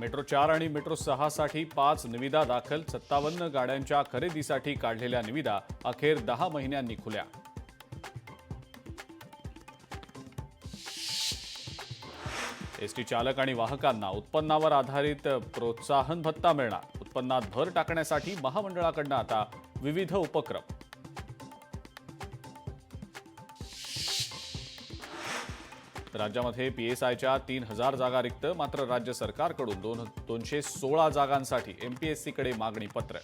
Metro 4 आणि metro 6 साठी 5 निविदा दाखल. 57 गाड्यांच्या खरेदीसाठी काढलेल्या निविदा अखेर 10 महिन्यांनी खुल्या. एसटी चालक आणि वाहकांना उत्पन्नावर आधारित प्रोत्साहन भत्ता मिळणार. उत्पन्नात भर टाकण्यासाठी महामंडळाकडून आता विविध उपक्रम. राज्यामध्ये पीएसआयच्या 3000 जागा रिक्त. मात्र राज्य सरकारकडून 216 जागांसाठी एमपीएससीकडे मागणी पत्र.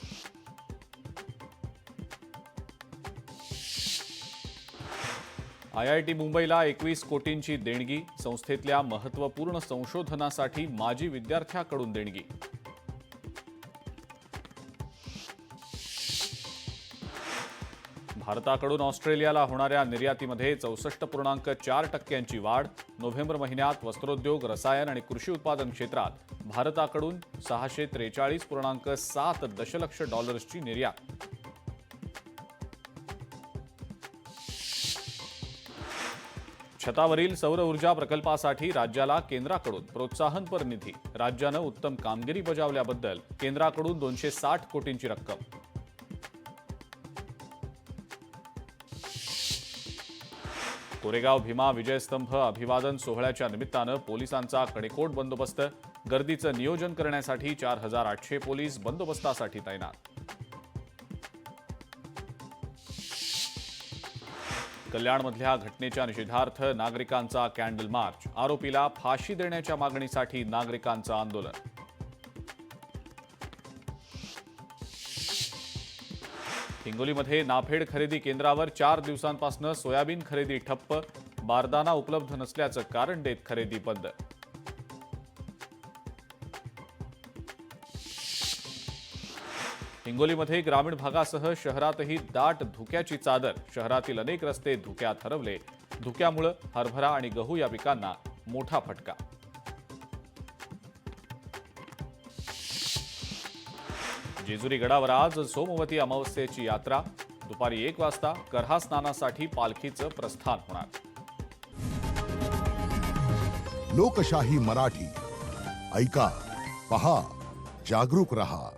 आयआयटी मुंबईला 21 कोटींची देणगी. संस्थेतल्या महत्त्वपूर्ण संशोधनासाठी माजी विद्यार्थ्याकडून देणगी. भारताकडून ऑस्ट्रेलियाला होणाऱ्या निर्यातीमध्ये 64.4% वाढ. नोव्हेंबर महिन्यात वस्त्रोद्योग, रसायन आणि कृषी उत्पादन क्षेत्रात भारताकडून $643.7 दशलक्ष डॉलर्सची निर्यात. छतावरील सौर ऊर्जा प्रकल्पासाठी राज्याला केंद्राकडून प्रोत्साहनपर निधी. राज्यानं उत्तम कामगिरी बजावल्याबद्दल केंद्राकडून 260 कोटींची रक्कम. कोरेगाव भीमा विजयस्तंभ अभिवादन सोहळ्याच्या निमित्तानं पोलिसांचा कडेकोट बंदोबस्त. गर्दीचं नियोजन करण्यासाठी 4800 पोलीस बंदोबस्तासाठी तैनात. कल्याणमधल्या घटनेच्या निषेधार्थ नागरिकांचा कॅन्डल मार्च. आरोपीला फाशी देण्याच्या मागणीसाठी नागरिकांचं आंदोलन. हिंगोलीमध्ये नाफेड खरेदी केंद्रावर 4 दिवसांपासून सोयाबीन खरेदी ठप्प. बारदाना उपलब्ध नसल्याचं कारण देत खरेदी बंद. हिंगोलीमध्ये ग्रामीण भागासह शहरातही दाट धुक्याची चादर. शहरातील अनेक रस्ते धुक्यात हरवले. धुक्यामुळे हरभरा आणि गहू या पिकांना मोठा फटका. जेजुरी गडावर आज सोमवती अमावस्येची यात्रा. दुपारी 1 वाजता करहा स्नानासाठी पालखीचं प्रस्थान होणार. लोकशाही मराठी ऐका, पहा, जागरूक रहा.